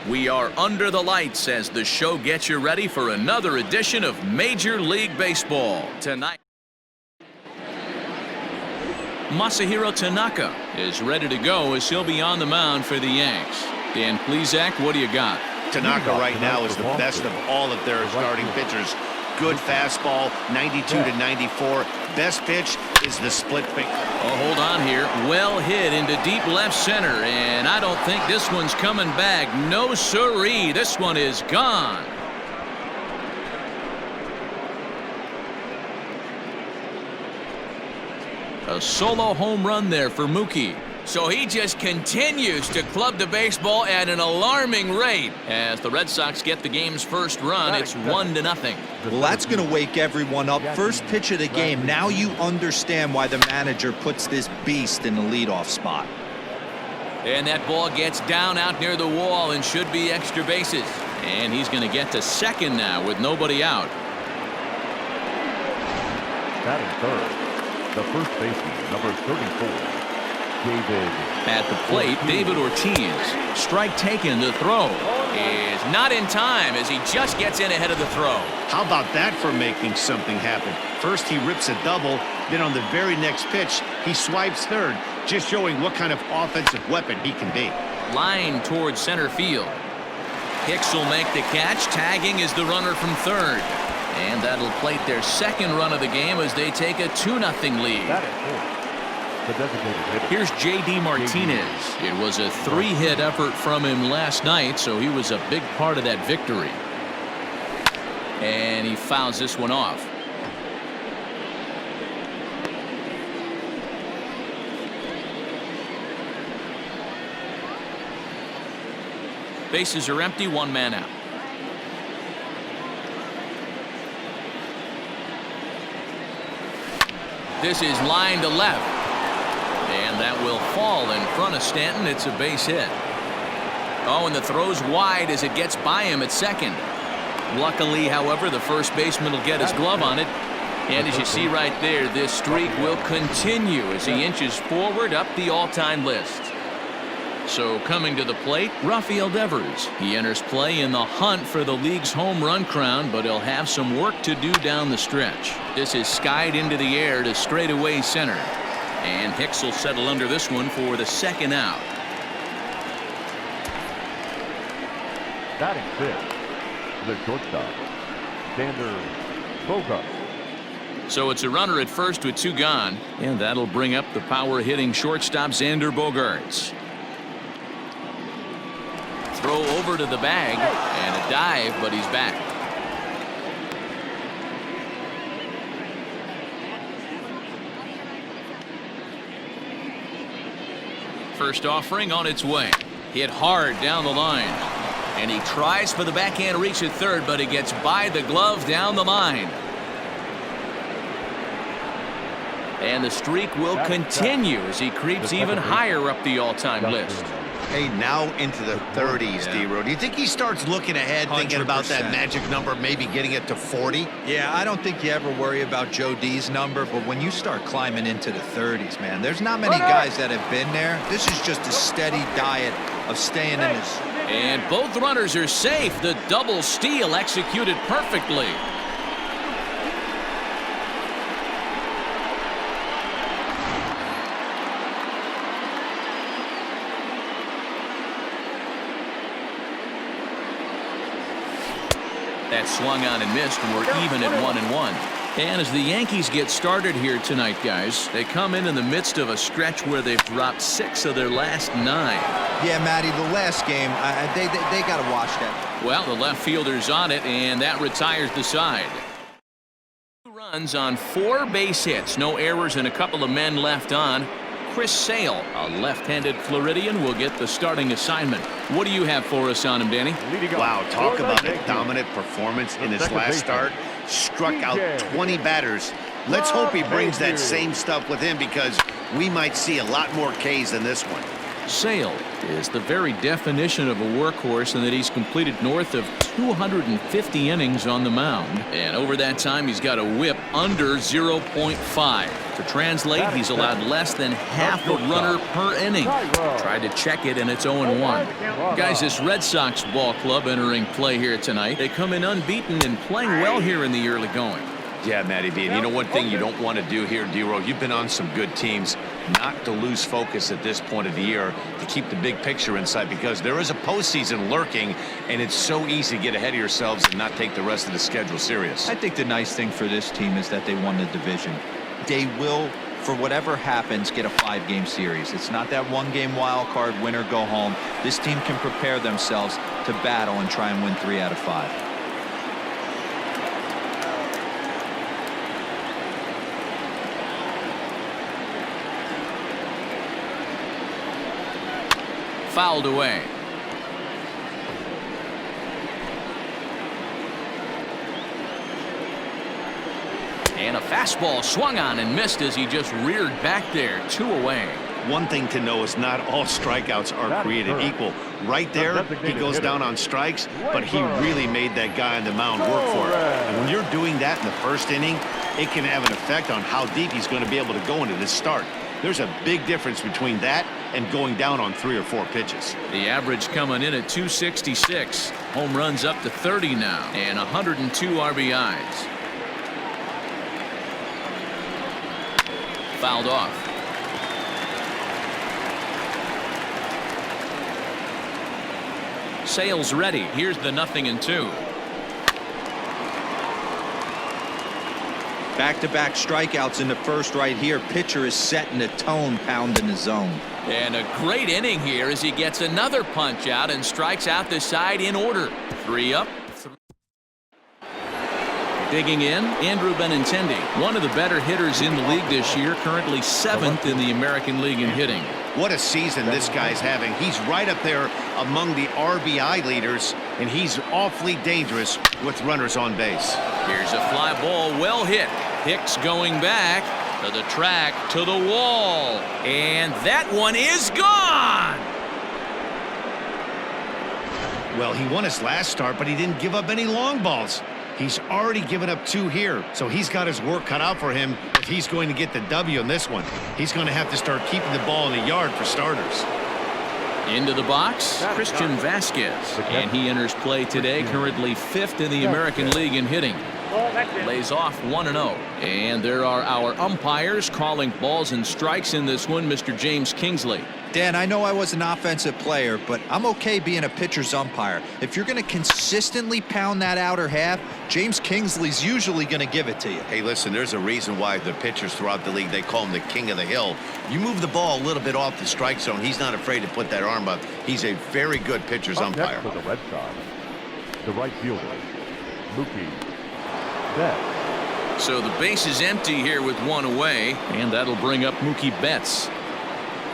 We are under the lights as the show gets you ready for another edition of Major League Baseball. Tonight, Masahiro Tanaka is ready to go as he'll be on the mound for the Yanks. Dan Plesac, what do you got? Tanaka right now is the best of all of their starting pitchers. Good fastball, 92 to 94. Best pitch is the split finger. Oh, hold on here. Well hit into deep left center, and I don't think this one's coming back. No siree. This one is gone. A solo home run there for Mookie. So he just continues to club the baseball at an alarming rate. As the Red Sox get the game's first run, it's 1-0. Well, that's going to wake everyone up. First pitch of the game. Now you understand why the manager puts this beast in the leadoff spot. And that ball gets down out near the wall and should be extra bases. And he's going to get to second now with nobody out. Batting third, the first baseman, number 34. David. At the plate, David Ortiz. Strike taken. The throw is not in time as he just gets in ahead of the throw. How about that for making something happen? First he rips a double, then on the very next pitch he swipes third, just showing what kind of offensive weapon he can be. Line towards center field. Hicks will make the catch. Tagging is the runner from third. And that'll plate their second run of the game as they take a 2-0 lead. Here's J.D. Martinez. It was a 3-hit effort from him last night, so he was a big part of that victory. And he fouls this one off. Bases are empty, one man out. This is line to left. And that will fall in front of Stanton. It's a base hit. Oh, and the throw's wide as it gets by him at second. Luckily, however, the first baseman will get his glove on it. And as you see right there, this streak will continue as he inches forward up the all-time list. So coming to the plate, Rafael Devers. He enters play in the hunt for the league's home run crown, but he'll have some work to do down the stretch. This is skied into the air to straightaway center. And Hicks will settle under this one for the second out. Batting fifth, the shortstop, Xander Bogaerts. So it's a runner at first with two gone, and that'll bring up the power-hitting shortstop Xander Bogaerts. Throw over to the bag and a dive, but he's back. First offering on its way. Hit hard down the line. And he tries for the backhand reach at third, but he gets by the glove down the line. And the streak will continue as he creeps even higher up the all-time list. Hey, now into the 30s, D-Row. Do you think he starts looking ahead, thinking about that magic number, maybe getting it to 40? Yeah, I don't think you ever worry about Joe D's number, but when you start climbing into the 30s, man, there's not many guys that have been there. This is just a steady diet of staying in his... And both runners are safe. The double steal executed perfectly. That swung on and missed, and we're even at 1-1. And as the Yankees get started here tonight, guys, they come in the midst of a stretch where they've dropped 6 of their last 9. Yeah, Matty, the last game, they got to watch that. Well, the left fielder's on it, and that retires the side. 2 runs on 4 base hits, no errors, and a couple of men left on. Chris Sale, a left-handed Floridian, will get the starting assignment. What do you have for us on him, Danny? Wow, talk about a dominant performance in his last start. Struck out 20 batters. Let's hope he brings that same stuff with him because we might see a lot more Ks than this one. Sale is the very definition of a workhorse in that he's completed north of 250 innings on the mound. And over that time, he's got a whip under 0.5. To translate, he's allowed less than half a runner per inning. Tried to check it, and it's 0-1. Guys, this Red Sox ball club entering play here tonight. They come in unbeaten and playing well here in the early going. Yeah, Matty B. And you know one thing you don't want to do here, D-Row, you've been on some good teams, not to lose focus at this point of the year, to keep the big picture inside, because there is a postseason lurking, and it's so easy to get ahead of yourselves and not take the rest of the schedule serious. I think the nice thing for this team is that they won the division. They will, for whatever happens, get a 5-game series. It's not that 1-game wild card, win or go home. This team can prepare themselves to battle and try and win 3 out of 5. Fouled away. And a fastball swung on and missed as he just reared back there. 2 away. One thing to know is not all strikeouts are created equal. Right there, he goes down on strikes, but he really made that guy on the mound work for it. And when you're doing that in the first inning, it can have an effect on how deep he's going to be able to go into this start. There's a big difference between that and going down on 3 or 4 pitches. The average coming in at 266. Home runs up to 30 now, and 102 RBIs. Fouled off. Sale's ready. Here's the 0-2. Back-to-back strikeouts in the first right here. Pitcher is setting the tone, pounding the zone. And a great inning here as he gets another punch out and strikes out the side in order. 3 up. Digging in, Andrew Benintendi, one of the better hitters in the league this year, currently 7th in the American League in hitting. What a season this guy's having. He's right up there among the RBI leaders, and he's awfully dangerous with runners on base. Here's a fly ball, well hit. Hicks going back to the track, to the wall, and that one is gone. Well, he won his last start, but he didn't give up any long balls. He's already given up 2 here, so he's got his work cut out for him if he's going to get the W in this one. He's going to have to start keeping the ball in the yard for starters. Into the box, Christian Vasquez, and he enters play today, currently 5th in the American League in hitting. Lays off 1-0. And there are our umpires calling balls and strikes in this one, Mr. James Kingsley. Dan, I know I was an offensive player, but I'm okay being a pitcher's umpire. If you're going to consistently pound that outer half, James Kingsley's usually going to give it to you. Hey, listen, there's a reason why the pitchers throughout the league, they call him the king of the hill. You move the ball a little bit off the strike zone, he's not afraid to put that arm up. He's a very good pitcher's umpire. For the Red Sox, the right fielder, Mookie Betts. So the base is empty here with 1 away, and that'll bring up Mookie Betts.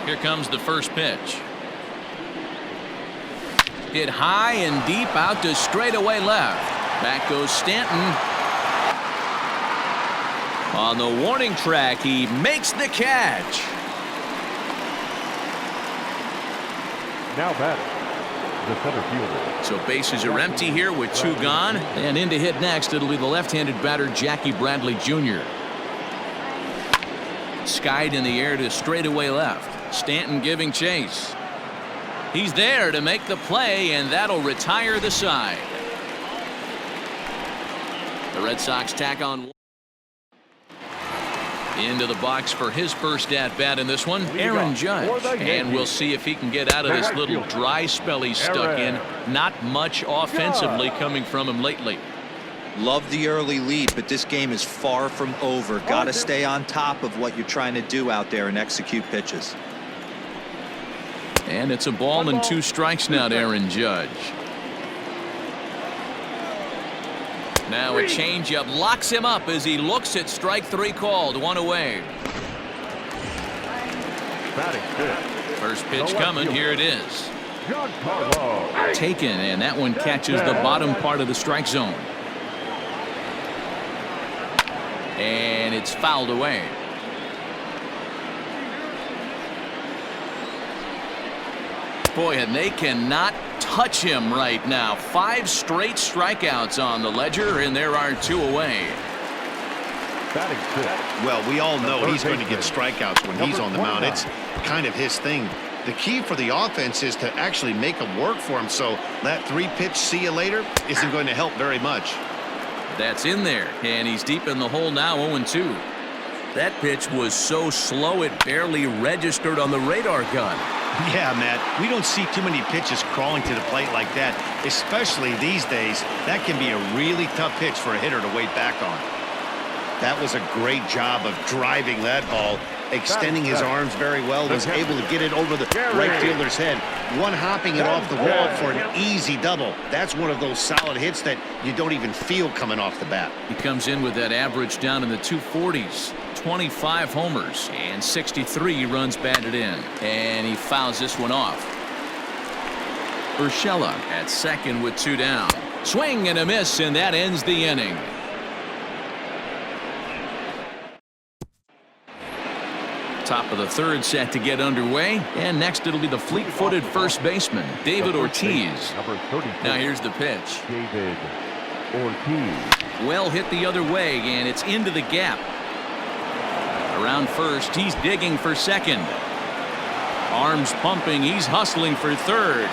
Here comes the first pitch. Hit high and deep out to straightaway left. Back goes Stanton. On the warning track, he makes the catch. Now batting, the center fielder. So bases are empty here with 2 gone. And in to hit next, it'll be the left-handed batter, Jackie Bradley Jr. Skied in the air to straightaway left. Stanton giving chase. He's there to make the play, and that'll retire the side. The Red Sox tack on into the box for his first at-bat in this one, Aaron Judge. And we'll see if he can get out of this little dry spell he's stuck in. Not much offensively coming from him lately. Love the early lead, but this game is far from over. Got to stay on top of what you're trying to do out there and execute pitches. And it's a ball and 2 strikes now to Aaron Judge. Now a changeup locks him up as he looks at strike 3 called. 1 away. First pitch coming. Here it is. Taken, and that one catches the bottom part of the strike zone. And it's fouled away. Boy, and they cannot touch him right now. 5 straight strikeouts on the ledger, and there are 2 away. Well, we all know he's going to get strikeouts when he's on the mound. It's kind of his thing. The key for the offense is to actually make them work for him, so that 3-pitch see you later isn't going to help very much. That's in there, and he's deep in the hole now, 0-2. That pitch was so slow it barely registered on the radar gun. Yeah, Matt, we don't see too many pitches crawling to the plate like that, especially these days. That can be a really tough pitch for a hitter to wait back on. That was a great job of driving that ball, extending his arms very well, was able to get it over the right fielder's head, one-hopping it off the wall for an easy double. That's one of those solid hits that you don't even feel coming off the bat. He comes in with that average down in the 240s. 25 homers and 63 runs batted in, and he fouls this one off. Urshela at second with 2 down. Swing and a miss, and that ends the inning. Top of the 3rd set to get underway, and next it'll be the fleet-footed first baseman, David Ortiz. Now here's the pitch. David Ortiz. Well hit the other way, and it's into the gap. Around first, he's digging for second. Arms pumping, he's hustling for third.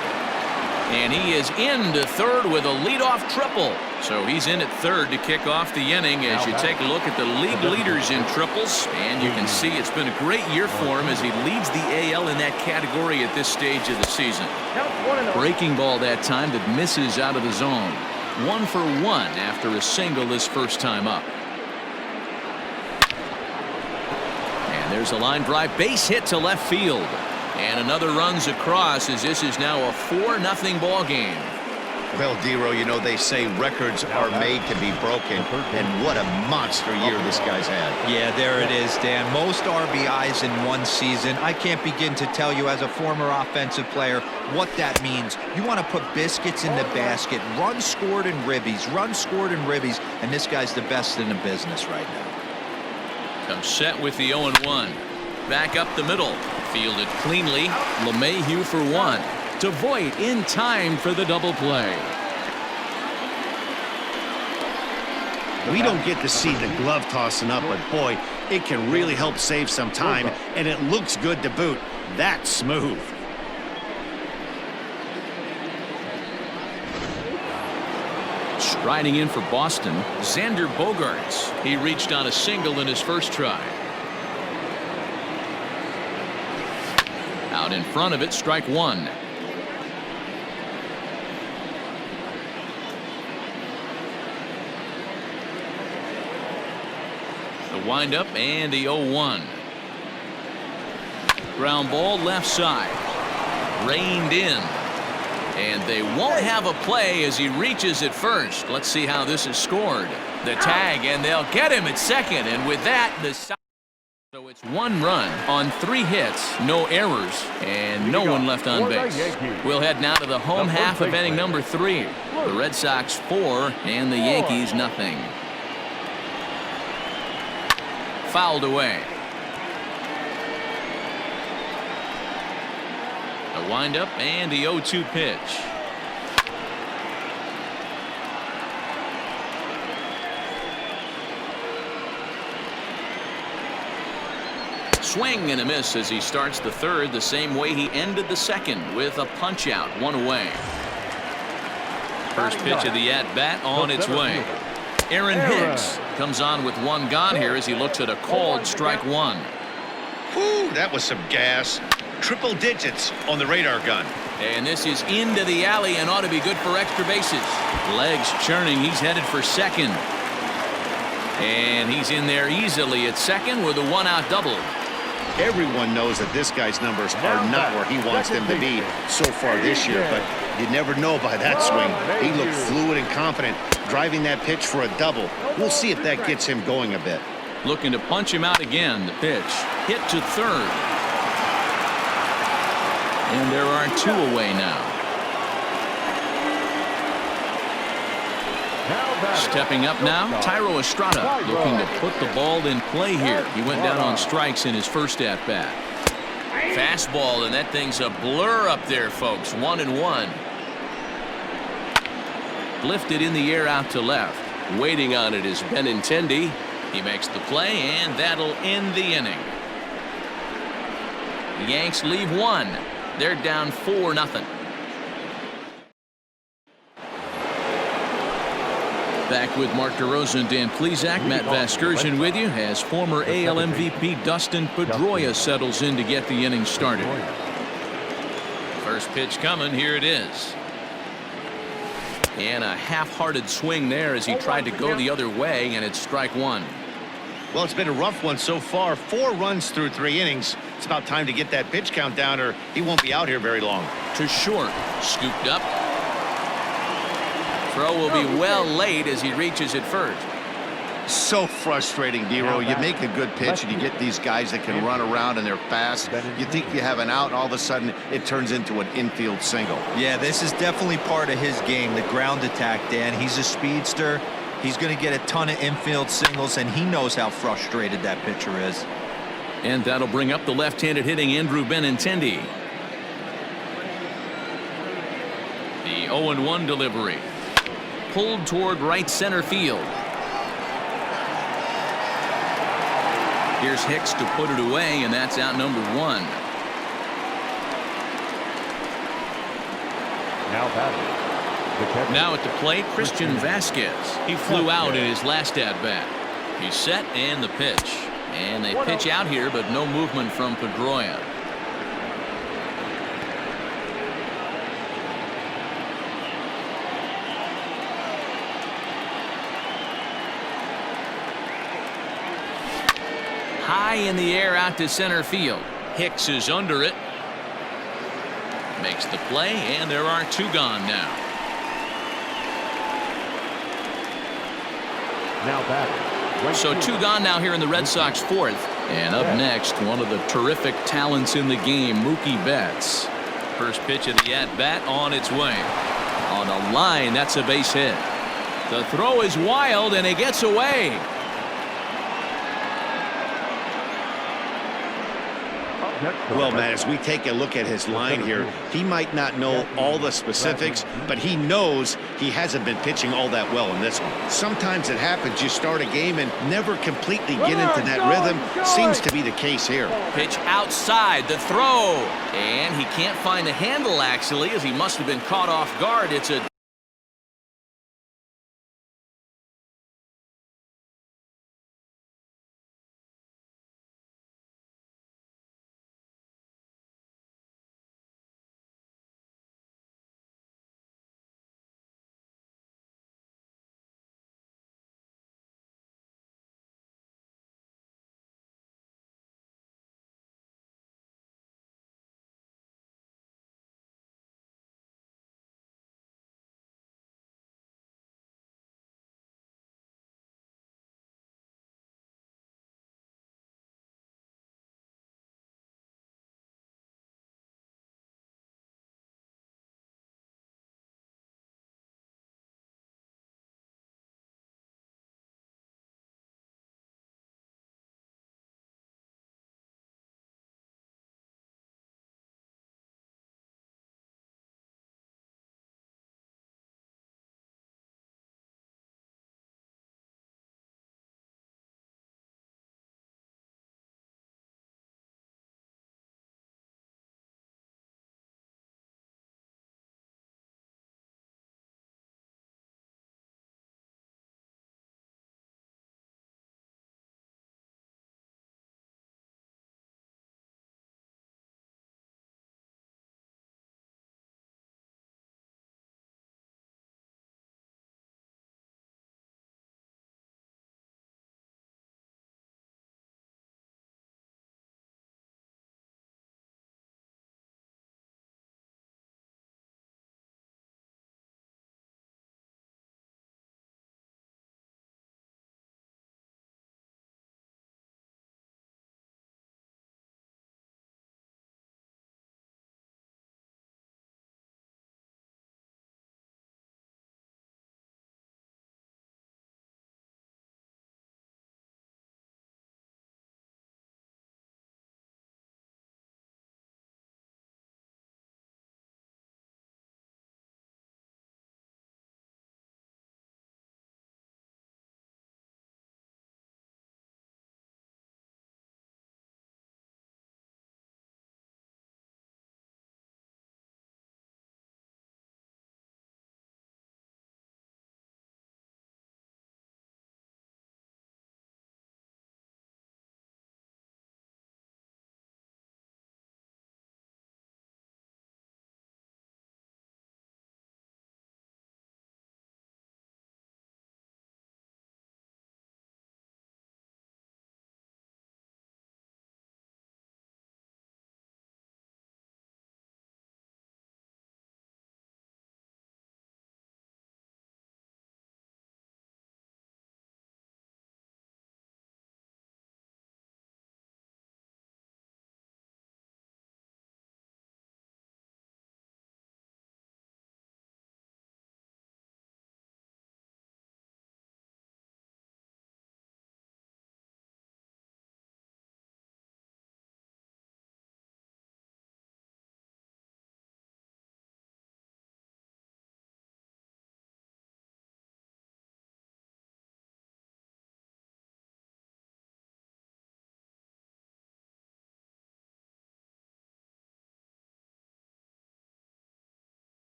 And he is into third with a leadoff triple. So he's in at third to kick off the inning as you take a look at the league leaders in triples. And you can see it's been a great year for him as he leads the AL in that category at this stage of the season. Breaking ball that time that misses out of the zone. 1 for 1 after a single his first time up. There's a line drive base hit to left field, and another runs across as this is now a 4-0 ball game. Well, Dero, you know they say records are made to be broken, and what a monster year this guy's had. Yeah, there it is, Dan. Most RBIs in one season. I can't begin to tell you as a former offensive player what that means. You want to put biscuits in the basket, runs scored in ribbies, and this guy's the best in the business right now. Comes set with the 0-1. Back up the middle. Fielded cleanly. LeMahieu for 1. To Voit in time for the double play. We don't get to see the glove tossing up, but boy, it can really help save some time, and it looks good to boot. That's smooth. Striding in for Boston, Xander Bogaerts. He reached on a single in his first try. Out in front of it, strike 1. The windup and the 0-1. Ground ball left side. Reined in. And they won't have a play as he reaches at first. Let's see how this is scored. The tag, and they'll get him at second. And with that, so it's 1 run on 3 hits, no errors, and no one left on base. We'll head now to the home half of inning number 3. The Red Sox 4 and the Yankees nothing. Fouled away. The windup and the 0-2 pitch. Swing and a miss as he starts the 3rd the same way he ended the 2nd with a punch out, 1 away. First pitch of the at-bat on its way. Aaron Hicks comes on with 1 gone here as he looks at a called strike 1. Whew, that was some gas. Triple digits on the radar gun. And this is into the alley and ought to be good for extra bases. Legs churning. He's headed for second. And he's in there easily at second with a 1-out double. Everyone knows that this guy's numbers are not where he wants them to be so far this year, but you never know by that swing. He looked fluid and confident, driving that pitch for a double. We'll see if that gets him going a bit. Looking to punch him out again. The pitch hit to third. And there are 2 away now. Stepping up now, Thairo Estrada looking to put the ball in play here. He went down on strikes in his first at-bat. Fastball, and that thing's a blur up there, folks. 1-1. Lifted in the air out to left. Waiting on it is Benintendi. He makes the play, and that'll end the inning. The Yanks leave one. They're down 4-0. Back with Mark DeRosa and Dan Plesac. Matt Vasgersian with you as former AL MVP Dustin Pedroia settles in to get the inning started. First pitch coming. Here it is. And a half-hearted swing there as he tried to go the other way, and it's strike one. Well, it's been a rough one so far. 4 runs through 3 innings. It's about time to get that pitch count down, or he won't be out here very long. To short. Scooped up. Throw will be well late as he reaches it first. So frustrating, Dero. You make a good pitch and you get these guys that can run around and they're fast. You think you have an out, and all of a sudden it turns into an infield single. Yeah, this is definitely part of his game, the ground attack, Dan. He's a speedster. He's going to get a ton of infield singles, and he knows how frustrated that pitcher is. And that'll bring up the left-handed hitting Andrew Benintendi. The 0-1 delivery. Pulled toward right center field. Here's Hicks to put it away, and that's out number 1. Now at the plate, Christian Vasquez. He flew out in his last at-bat. He's set, and the pitch. And they pitch out here, but no movement from Pedroia. High in the air out to center field. Hicks is under it. Makes the play, and there are 2 gone now. So 2 gone now here in the Red Sox 4th. And up next, one of the terrific talents in the game, Mookie Betts. First pitch of the at-bat on its way. On a line, that's a base hit. The throw is wild, and it gets away. Well, Matt, as we take a look at his line here, he might not know all the specifics, but he knows he hasn't been pitching all that well in this one. Sometimes it happens. You start a game and never completely get into that rhythm. Seems to be the case here. Pitch outside, the throw. And he can't find the handle, actually, as he must have been caught off guard. It's a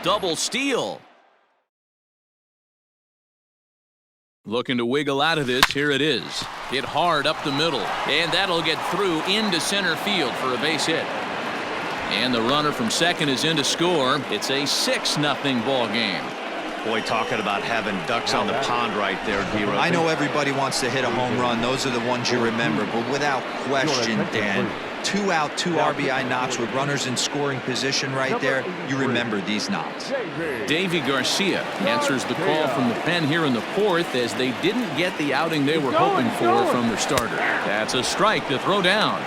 Double steal. Looking to wiggle out of this. Here it is. Hit hard up the middle. And that'll get through into center field for a base hit. And the runner from second is in to score. It's a 6-0 ball game. Boy, talking about having ducks on the pond right there, D-Row. I know everybody wants to hit a home run. Those are the ones you remember. But without question, Dan, 2 out, 2 RBI knocks with runners in scoring position right there. You remember these knocks. Davy Garcia answers the call from the pen here in the fourth as they didn't get the outing they were hoping for from their starter. That's a strike to throw down.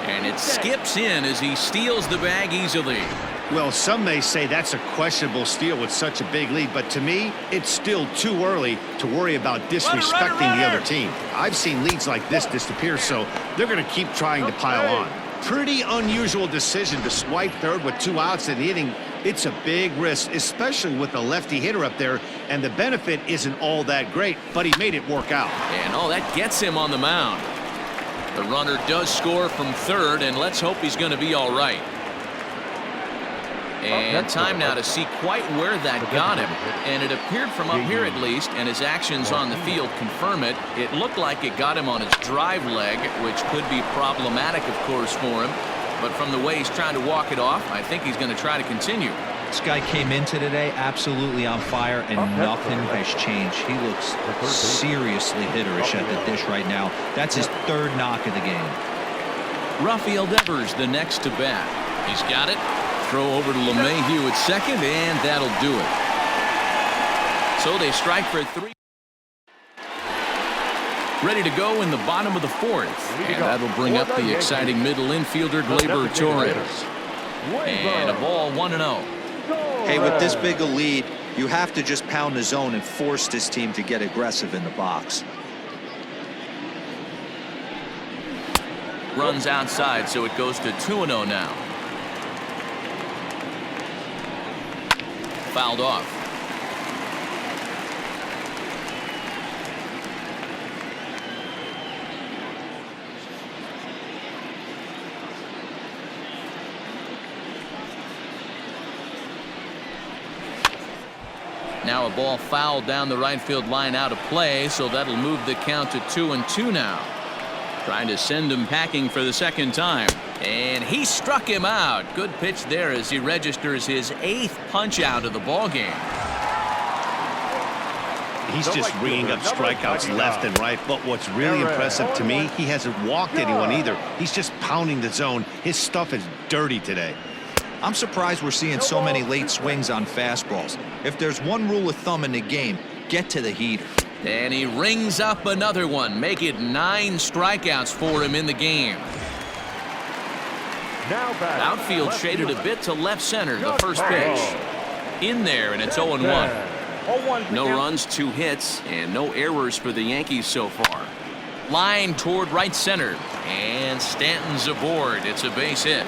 And it skips in as he steals the bag easily. Well, some may say that's a questionable steal with such a big lead, but to me, it's still too early to worry about disrespecting the other team. I've seen leads like this disappear, so they're going to keep trying to pile on. Pretty unusual decision to swipe third with 2 outs in the inning. It's a big risk, especially with the lefty hitter up there, and the benefit isn't all that great, but he made it work out. And that gets him on the mound. The runner does score from third, and let's hope he's going to be all right. And time now to see quite where that got him. And it appeared from up here at least, and his actions on the field confirm it. It looked like it got him on his drive leg, which could be problematic, of course, for him. But from the way he's trying to walk it off, I think he's going to try to continue. This guy came into today absolutely on fire, and nothing has changed. He looks seriously hitterish at the dish right now. That's his 3rd knock of the game. Rafael Devers the next to bat. He's got it. Throw over to LeMahieu at second, and that'll do it. So they strike for 3. Ready to go in the bottom of the 4th. And that'll bring up the exciting middle infielder, Gleyber Torres. And a ball 1-0. Hey, with this big a lead, you have to just pound the zone and force this team to get aggressive in the box. Runs outside, so it goes to 2-0 now. Fouled off. Now a ball fouled down the right field line out of play, so that'll move the count to 2-2 now. Trying to send him packing for the second time. And he struck him out. Good pitch there as he registers his 8th punch out of the ball game. He's just ringing up strikeouts left and right, but what's really impressive to me, he hasn't walked anyone either. He's just pounding the zone. His stuff is dirty today. I'm surprised we're seeing so many late swings on fastballs. If there's one rule of thumb in the game, get to the heater. And he rings up another one. Make it 9 strikeouts for him in the game. Outfield shaded a bit to left center. The first pitch. In there, and it's 0-1. No runs, 2 hits, and no errors for the Yankees so far. Line toward right center. And Stanton's aboard. It's a base hit.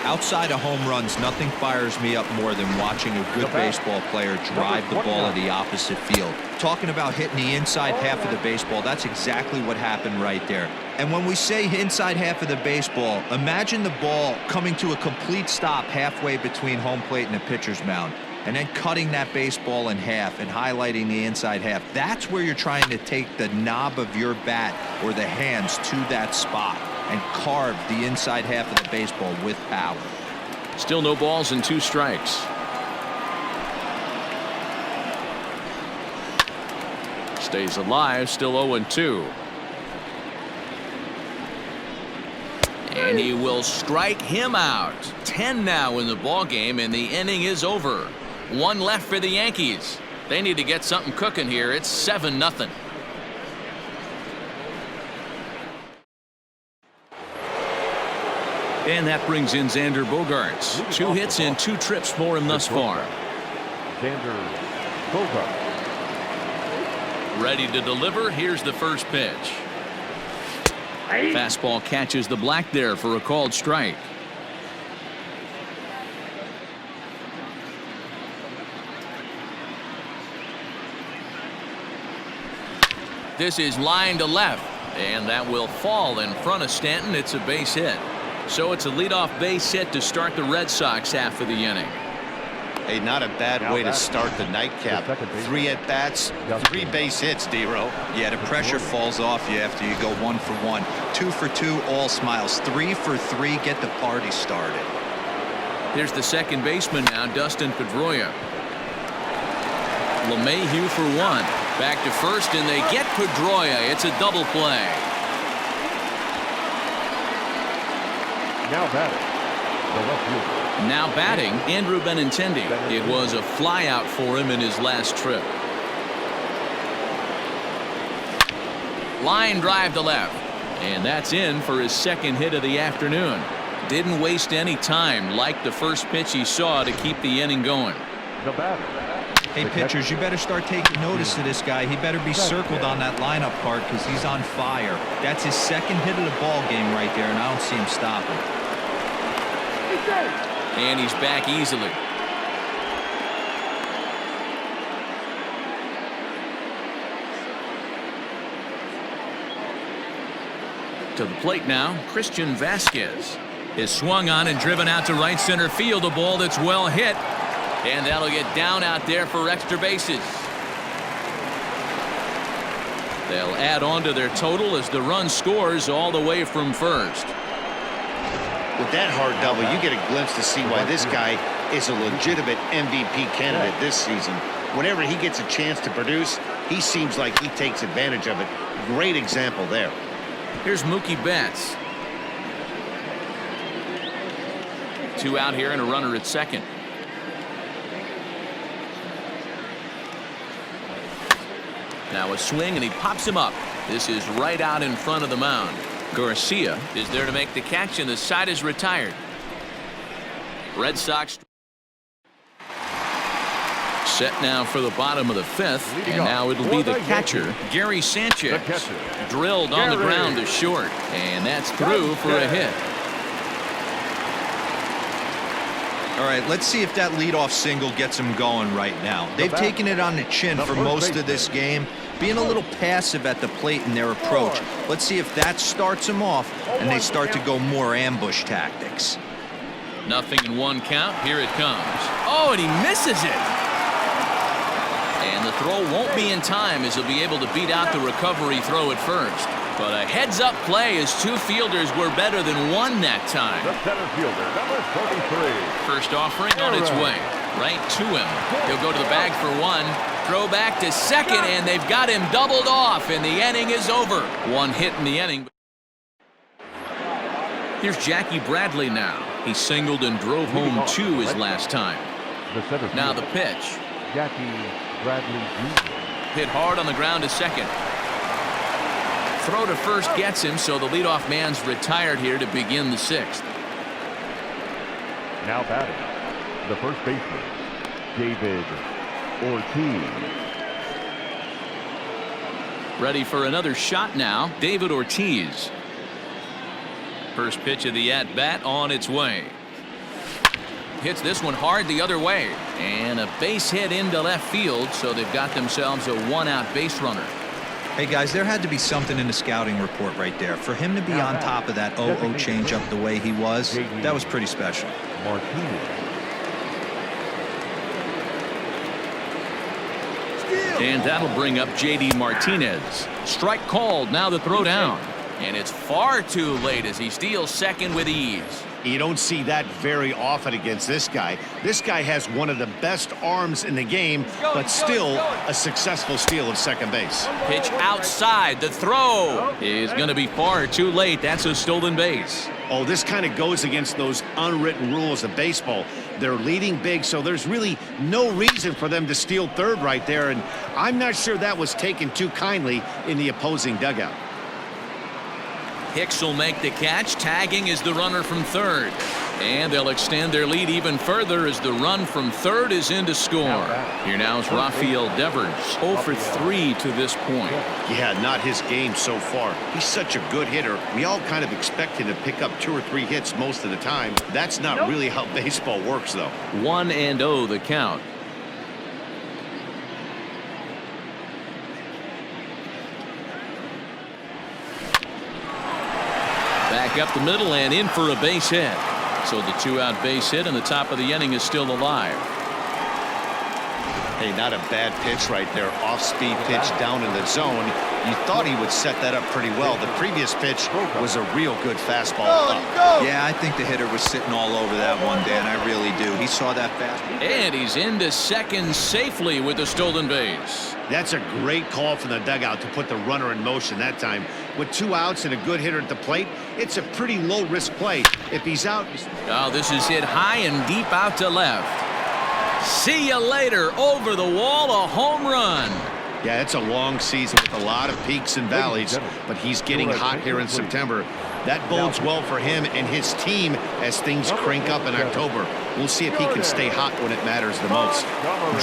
Outside of home runs, nothing fires me up more than watching a good baseball player drive the ball to the opposite field. Talking about hitting the inside half of the baseball, that's exactly what happened right there. And when we say inside half of the baseball, imagine the ball coming to a complete stop halfway between home plate and the pitcher's mound, and then cutting that baseball in half and highlighting the inside half. That's where you're trying to take the knob of your bat or the hands to that spot and carve the inside half of the baseball with power. Still no balls and 2 strikes. Stays alive, still 0-2. And he will strike him out. 10 now in the ball game, and the inning is over. 1 left for the Yankees. They need to get something cooking here. It's 7-0. And that brings in Xander Bogaerts. 2 hits and 2 trips for him thus far. Xander Bogaerts. Ready to deliver. Here's the first pitch. Fastball catches the black there for a called strike. This is line to left, and that will fall in front of Stanton. It's a base hit. So it's a leadoff base hit to start the Red Sox half of the inning. Hey, not a bad way to start the nightcap. 3 at-bats, 3 base hits, D-Row. Yeah, the pressure falls off you after you go 1 for 1. 2 for 2, all smiles. 3 for 3, get the party started. Here's the second baseman now, Dustin Pedroia. LeMahieu for 1. Back to first, and they get Pedroia. It's a double play. Now batting, the left fielder. Now batting, Andrew Benintendi. It was a flyout for him in his last trip. Line drive to left. And that's in for his second hit of the afternoon. Didn't waste any time, like the first pitch he saw, to keep the inning going. The batter. Hey, pitchers, you better start taking notice of this guy. He better be circled on that lineup card because he's on fire. That's his second hit of the ball game right there, and I don't see him stopping. And he's back easily. To the plate now, Christian Vasquez is swung on and driven out to right center field. A ball that's well hit. And that'll get down out there for extra bases. They'll add on to their total as the run scores all the way from first. With that hard double, you get a glimpse to see why this guy is a legitimate MVP candidate this season. Whenever he gets a chance to produce, he seems like he takes advantage of it. Great example there. Here's Mookie Betts. 2 out here and a runner at second. Now a swing, and he pops him up. This is right out in front of the mound. Garcia is there to make the catch, and the side is retired. Red Sox set now for the bottom of the 5th, and now it'll be the catcher, Gary Sanchez. Drilled on the ground to short, and that's through for a hit. All right, let's see if that leadoff single gets him going right now. They've taken it on the chin for most of this game, being a little passive at the plate in their approach. Let's see if that starts them off and they start to go more ambush tactics. Nothing in 1 count. Here it comes. Oh, and he misses it. And the throw won't be in time as he'll be able to beat out the recovery throw at first. But a heads-up play as 2 fielders were better than 1 that time. The center fielder, number 43. First offering on its way. Right to him. He'll go to the bag for 1. Throw back to second, and they've got him doubled off, and the inning is over. 1 hit in the inning. Here's Jackie Bradley now. He singled and drove home 2 his last time. Now the pitch. Jackie Bradley Jr. Hit hard on the ground to second. Throw to first gets him, so the leadoff man's retired here to begin the 6th. Now batting, the first baseman, David Ortiz. Ready for another shot now, David Ortiz. First pitch of the at-bat on its way. Hits this one hard the other way. And a base hit into left field, so they've got themselves a 1-out base runner. Hey, guys, there had to be something in the scouting report right there. For him to be on top of that 0-0 changeup the way he was, that was pretty special. Martinez. And that'll bring up J.D. Martinez. Strike called, now the throw down. And it's far too late as he steals second with ease. You don't see that very often against this guy. This guy has one of the best arms in the game, but still a successful steal of second base. Pitch outside. The throw is going to be far too late. That's a stolen base. Oh, this kind of goes against those unwritten rules of baseball. They're leading big, so there's really no reason for them to steal third right there, and I'm not sure that was taken too kindly in the opposing dugout. Hicks will make the catch. Tagging is the runner from third. And they'll extend their lead even further as the run from third is in to score. Here now is Rafael Devers, 0 for 3 to this point. Yeah, not his game so far. He's such a good hitter. We all kind of expect him to pick up 2 or 3 hits most of the time. That's not really how baseball works, though. 1-0 the count. Back up the middle and in for a base hit. So the 2-out base hit and the top of the inning is still alive. Hey, not a bad pitch right there. Off-speed pitch down in the zone. You thought he would set that up pretty well. The previous pitch was a real good fastball up. Yeah, I think the hitter was sitting all over that one, Dan. I really do. He saw that fastball. And he's into second safely with the stolen base. That's a great call from the dugout to put the runner in motion that time. With 2 outs and a good hitter at the plate, it's a pretty low-risk play. If he's out... Oh, this is hit high and deep out to left. See you later. Over the wall, a home run. Yeah, it's a long season with a lot of peaks and valleys, but he's getting hot here in September. That bodes well for him and his team as things crank up in October. We'll see if he can stay hot when it matters the most.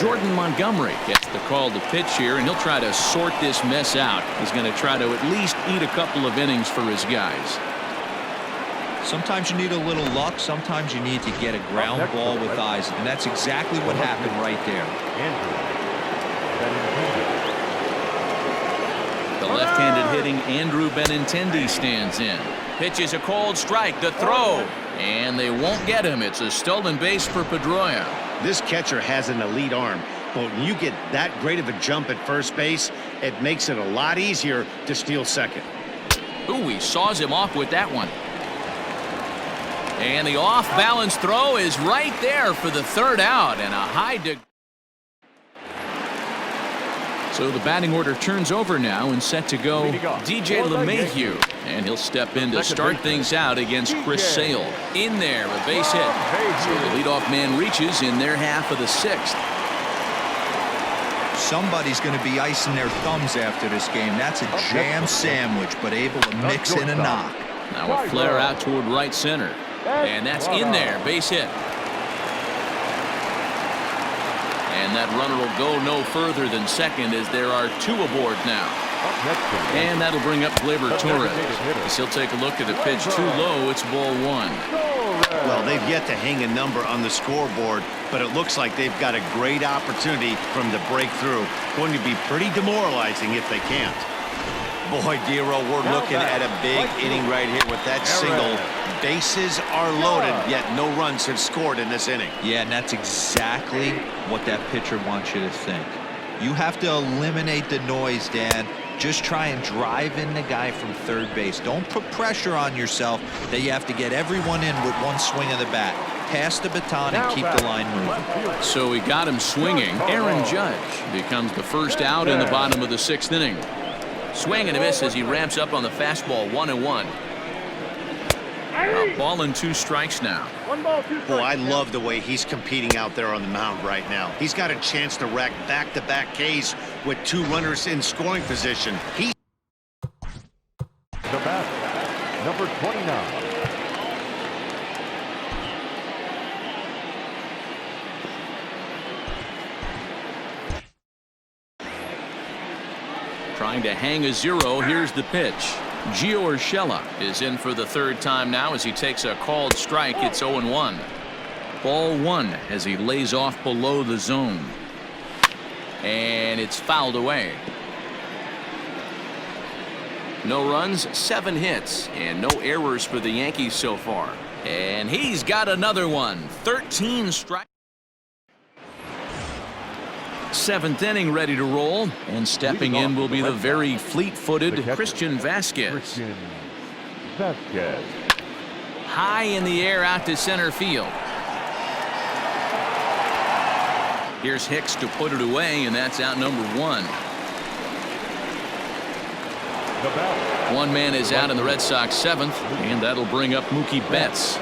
Jordan Montgomery gets the call to pitch here, and he'll try to sort this mess out. He's going to try to at least eat a couple of innings for his guys. Sometimes you need a little luck. Sometimes you need to get a ground ball with eyes, and that's exactly what happened right there. The left-handed hitting Andrew Benintendi stands in. Pitches a cold strike. The throw. And they won't get him. It's a stolen base for Pedroia. This catcher has an elite arm, but when you get that great of a jump at first base, it makes it a lot easier to steal second. Ooh, he saws him off with that one. And the off-balance throw is right there for the third out, and a high degree. So the batting order turns over now and set to go DJ LeMahieu. And he'll step in to start things out against Chris Sale. In there, a base hit. So the leadoff man reaches in their half of the 6th. Somebody's going to be icing their thumbs after this game. That's a jam sandwich, but able to mix in a knock. Now a flare out toward right center. And that's in there, base hit. And that runner will go no further than second as there are 2 aboard now. And that'll bring up Gleyber Torres. As he'll take a look at a pitch too low. It's ball 1. Well, they've yet to hang a number on the scoreboard, but it looks like they've got a great opportunity for them to break through. Going to be pretty demoralizing if they can't. Boy, Dero, we're looking at a big inning right here with that single. Bases are loaded, yet no runs have scored in this inning. Yeah, and that's exactly what that pitcher wants you to think. You have to eliminate the noise, Dan. Just try and drive in the guy from third base. Don't put pressure on yourself that you have to get everyone in with one swing of the bat. Pass the baton and keep the line moving. So he got him swinging. Aaron Judge becomes the first out in the bottom of the 6th inning. Swing and a miss as he ramps up on the fastball. 1-1. A ball and 2 strikes now. Boy, I love the way he's competing out there on the mound right now. He's got a chance to rack back-to-back Ks with 2 runners in scoring position. The batter, number 29. Trying to hang a 0. Here's the pitch. Gio Urshela is in for the 3rd time now as he takes a called strike. It's 0-1. Ball 1 as he lays off below the zone. And it's fouled away. No runs, 7 hits, and no errors for the Yankees so far. And he's got another one. 13 strikes. 7th inning ready to roll, and stepping in will be the very fleet-footed Christian Vasquez. High in the air out to center field. Here's Hicks to put it away, and that's out number 1. One man is out in the Red Sox 7th, and that'll bring up Mookie Betts.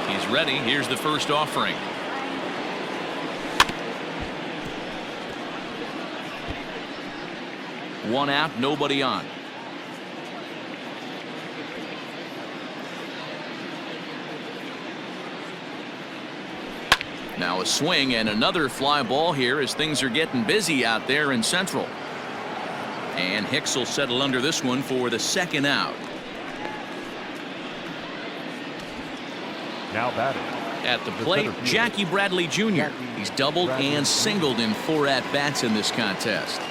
He's ready. Here's the first offering. One out, nobody on. Now a swing and another fly ball here as things are getting busy out there in Central. And Hicks will settle under this one for the 2nd out. Now batting. At the plate, Jackie Bradley Jr. He's doubled and singled in 4 at-bats in this contest.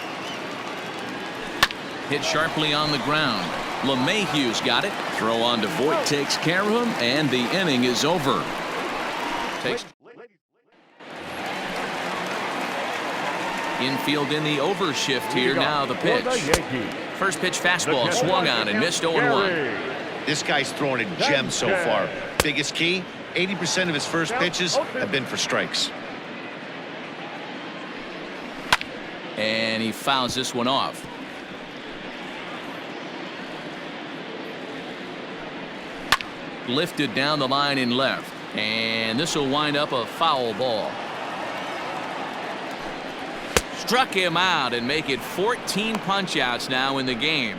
Hit sharply on the ground. LeMahieu's got it. Throw on to Voit takes care of him, and the inning is over. Infield in the overshift here. Now the pitch. First pitch fastball swung on and missed 0-1. This guy's throwing a gem so far. Biggest key, 80% of his first pitches have been for strikes. And he fouls this one off. Lifted down the line in left. And this will wind up a foul ball. Struck him out and make it 14 punch-outs now in the game.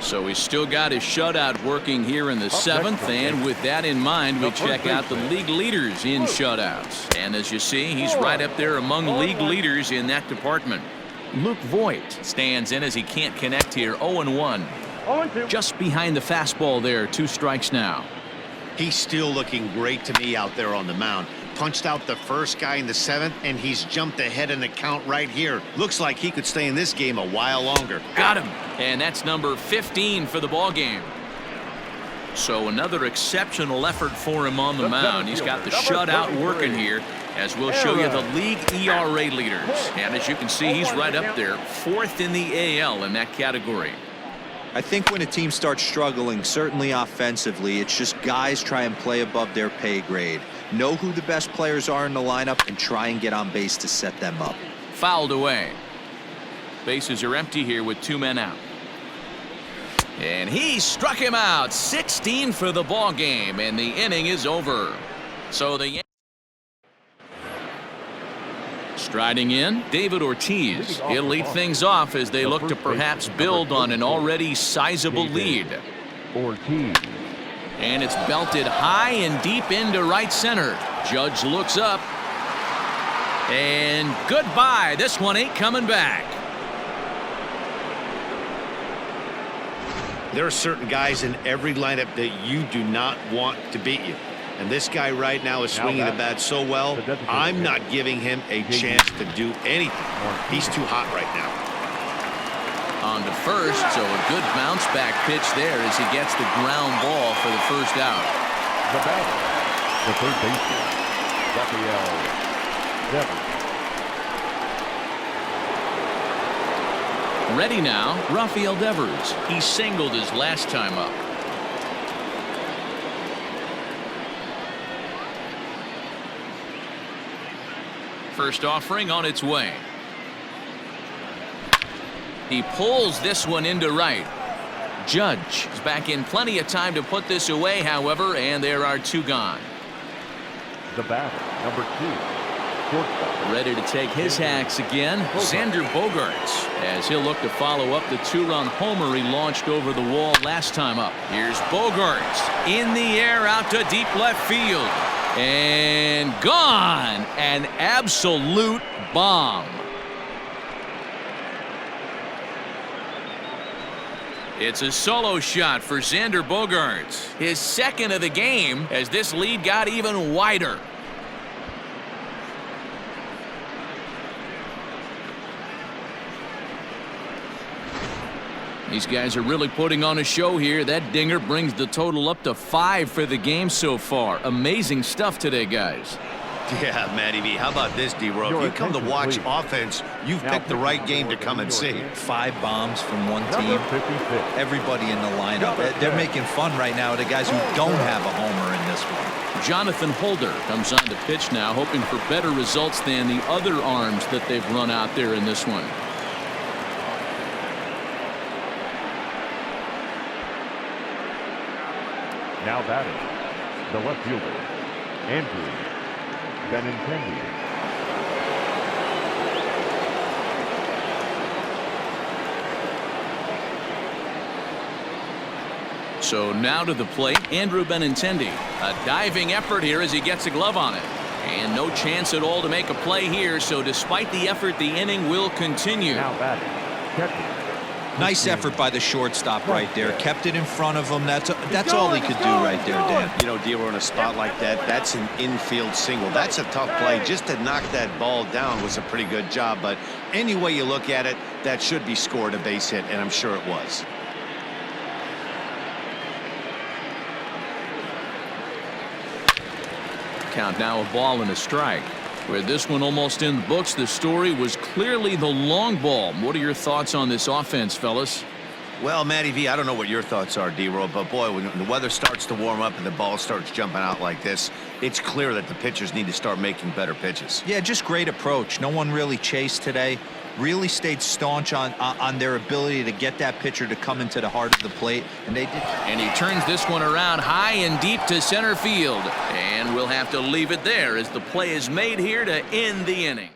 So he's still got his shutout working here in the 7th, and with that in mind, we check out the league leaders in shutouts. And as you see, he's right up there among league leaders in that department. Luke Voigt stands in as he can't connect here. 0-1. Just behind the fastball there. 2 strikes now. He's still looking great to me out there on the mound. Punched out the first guy in the 7th, and he's jumped ahead in the count right here. Looks like he could stay in this game a while longer. Got him. And that's number 15 for the ball game. So another exceptional effort for him on the mound. He's got the shutout working here, as we'll show you the league ERA leaders. And as you can see, he's right up there, 4th in the AL in that category. I think when a team starts struggling, certainly offensively, it's just guys try and play above their pay grade. Know who the best players are in the lineup and try and get on base to set them up. Fouled away. Bases are empty here with 2 men out. And he struck him out. 16 for the ball game, and the inning is over. So the striding in, David Ortiz. He'll lead things off as they look to perhaps build on an already sizable lead. Ortiz. And it's belted high and deep into right center. Judge looks up. And goodbye. This one ain't coming back. There are certain guys in every lineup that you do not want to beat you. And this guy right now is swinging the bat so well, I'm not giving him a chance to do anything. He's too hot right now. On to first, so a good bounce back pitch there as he gets the ground ball for the first out. The batter, the third baseman, Rafael Devers. Ready now, Rafael Devers. He singled his last time up. First offering on its way. He pulls this one into right. Judge is back in plenty of time to put this away, however, and there are 2 gone. The batter, number 2, shortstop. Ready to take his hacks again, Xander Bogaerts, as he'll look to follow up the 2-run homer he launched over the wall last time up. Here's Bogaerts in the air out to deep left field. And gone. An absolute bomb. It's a solo shot for Xander Bogaerts. His 2nd of the game as this lead got even wider. These guys are really putting on a show here. That dinger brings the total up to 5 for the game so far. Amazing stuff today, guys. Yeah, Matty B. How about this, D-Row? If you come to watch offense, you've picked the right game to come and see. 5 bombs from one team. Everybody in the lineup. They're making fun right now of the guys who don't have a homer in this one. Jonathan Holder comes on to pitch now, hoping for better results than the other arms that they've run out there in this one. Now batting, the left fielder, Andrew Benintendi. So now to the plate, Andrew Benintendi. A diving effort here as he gets a glove on it. And no chance at all to make a play here, so despite the effort, the inning will continue. Now batting, catcher. Nice effort by the shortstop right there. Kept it in front of him. That's all he could do right there, Dan. You know, D-Row, in a spot like that, that's an infield single. That's a tough play. Just to knock that ball down was a pretty good job. But any way you look at it, that should be scored a base hit, and I'm sure it was. Count now a ball and a strike. With this one almost in the books, the story was clearly the long ball. What are your thoughts on this offense, fellas? Well, Matty V, I don't know what your thoughts are, D-Roll, but boy, when the weather starts to warm up and the ball starts jumping out like this, it's clear that the pitchers need to start making better pitches. Yeah, just great approach. No one really chased today. Really stayed staunch on their ability to get that pitcher to come into the heart of the plate, and they did. And he turns this one around high and deep to center field. And we'll have to leave it there as the play is made here to end the inning.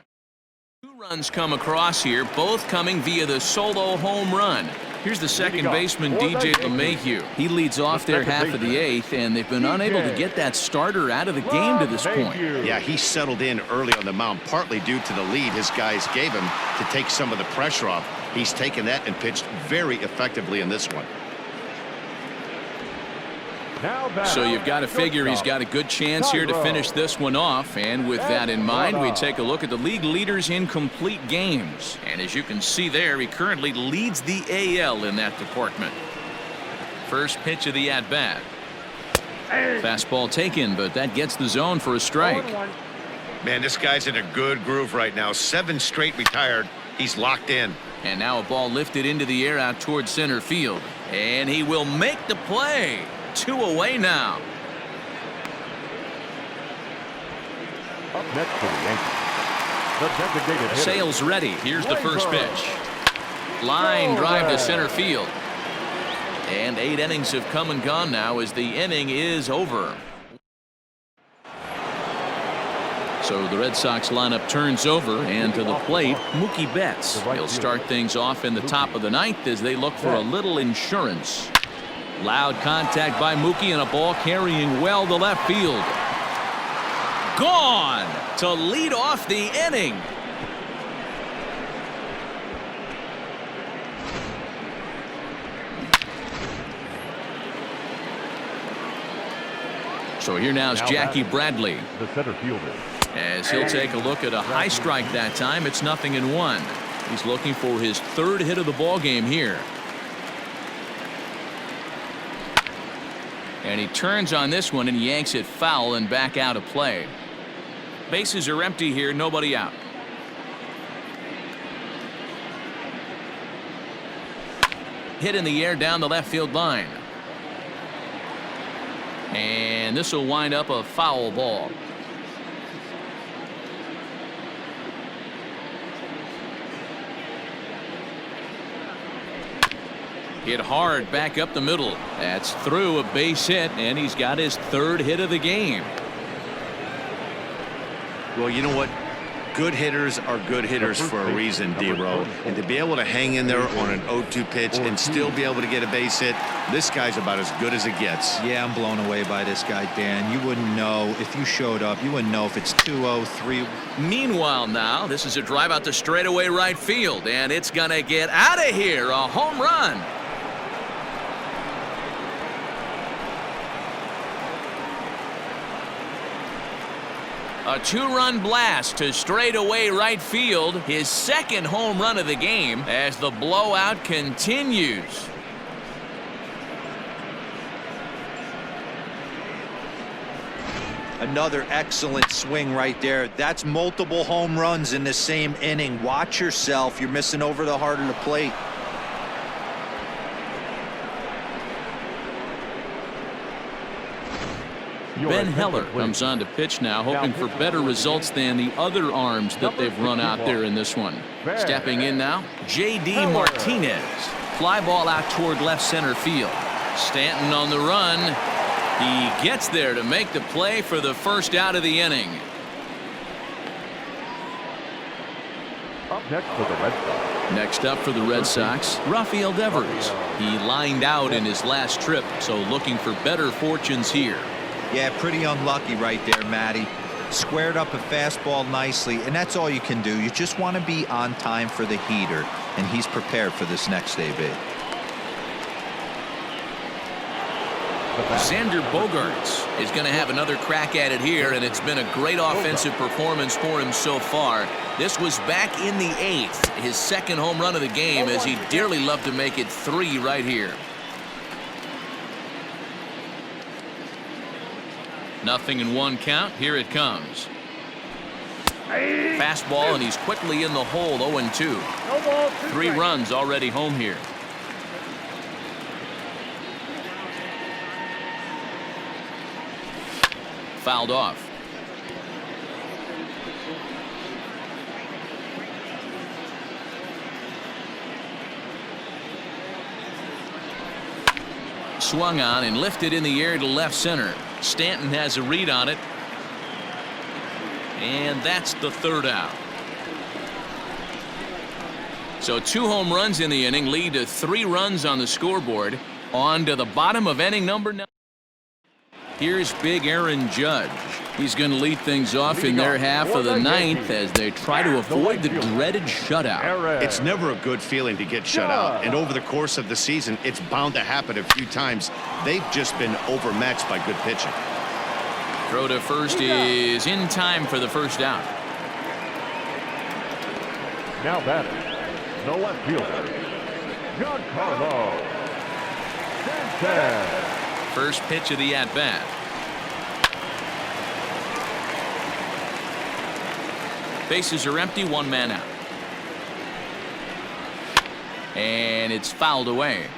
2 runs come across here, both coming via the solo home run. Here's the second baseman, DJ LeMahieu. He leads off their half of the 8th, and they've been unable to get that starter out of the game to this point. Yeah, he settled in early on the mound, partly due to the lead his guys gave him to take some of the pressure off. He's taken that and pitched very effectively in this one. So you've got to figure he's got a good chance here to finish this one off. And with that in mind, we take a look at the league leaders in complete games. And as you can see there, he currently leads the AL in that department. First pitch of the at-bat. Fastball taken, but that gets the zone for a strike. Man, this guy's in a good groove right now. 7 straight retired. He's locked in. And now a ball lifted into the air out towards center field. And he will make the play. 2 away now. Up next for the Yankees, the designated hitter. Sales ready. Here's the first pitch. Line drive to center field. And 8 innings have come and gone now as the inning is over. So the Red Sox lineup turns over, and to the plate, Mookie Betts. He'll start things off in the top of the 9th as they look for a little insurance. Loud contact by Mookie, and a ball carrying well to left field. Gone to lead off the inning. So here now is Jackie Bradley. The center fielder. As he'll take a look at a high strike that time. It's 0-1. He's looking for his 3rd hit of the ball game here. And he turns on this one and yanks it foul and back out of play. Bases are empty here, nobody out. Hit in the air down the left field line. And this will wind up a foul ball. Hit hard back up the middle. That's through, a base hit, and he's got his 3rd hit of the game. Well, you know what? Good hitters are good hitters for a reason, D-Row. And to be able to hang in there on an 0-2 pitch and still be able to get a base hit, this guy's about as good as it gets. Yeah, I'm blown away by this guy, Dan. You wouldn't know if you showed up. You wouldn't know if it's 2-0, 3. Meanwhile now, this is a drive out to straightaway right field, and it's going to get out of here. A home run. A 2-run blast to straightaway right field, his 2nd home run of the game as the blowout continues. Another excellent swing right there. That's multiple home runs in the same inning. Watch yourself. You're missing over the heart of the plate. Ben Heller comes on to pitch now, hoping for better results than the other arms that they've run out there in this one. Stepping in now, J.D. Martinez. Fly ball out toward left center field. Stanton on the run. He gets there to make the play for the first out of the inning. Up next for the Red Sox. Next up for the Red Sox, Rafael Devers. He lined out in his last trip, so looking for better fortunes here. Yeah, pretty unlucky right there, Matty. Squared up a fastball nicely, and that's all you can do. You just want to be on time for the heater, and he's prepared for this next AB. Xander Bogaerts is going to have another crack at it here, and it's been a great offensive performance for him so far. This was back in the 8th, his 2nd home run of the game, as he'd dearly love to make it 3 right here. 0-1 count. Here it comes. Fastball, and he's quickly in the hole. 0-2. 3 runs already home here. Fouled off. Swung on and lifted in the air to left center. Stanton has a read on it. And that's the 3rd out. So 2 home runs in the inning lead to 3 runs on the scoreboard. On to the bottom of inning number 9. Here's big Aaron Judge. He's going to lead things off in their half of the 9th as they try to avoid the dreaded shutout. It's never a good feeling to get shut out, and over the course of the season it's bound to happen a few times. They've just been overmatched by good pitching. Throw to first is in time for the 1st out. Now batting, the left fielder, Giancarlo Sanchez. First pitch of the at-bat. Bases are empty, 1 man out. And it's fouled away.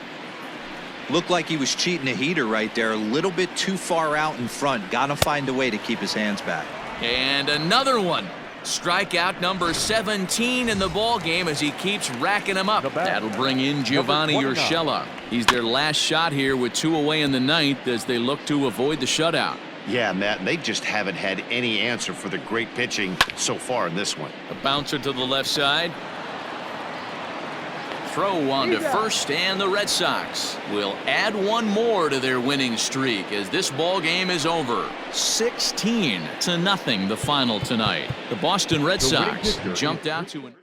Looked like he was cheating a heater right there. A little bit too far out in front. Got to find a way to keep his hands back. And another one. Strikeout number 17 in the ball game as he keeps racking them up. That'll bring in Giovanni Urshela. He's their last shot here with 2 away in the 9th as they look to avoid the shutout. Yeah, Matt, they just haven't had any answer for the great pitching so far in this one. A bouncer to the left side. Throw on to first, and the Red Sox will add 1 more to their winning streak as this ball game is over. 16-0 the final tonight. The Boston Red Sox jumped out to an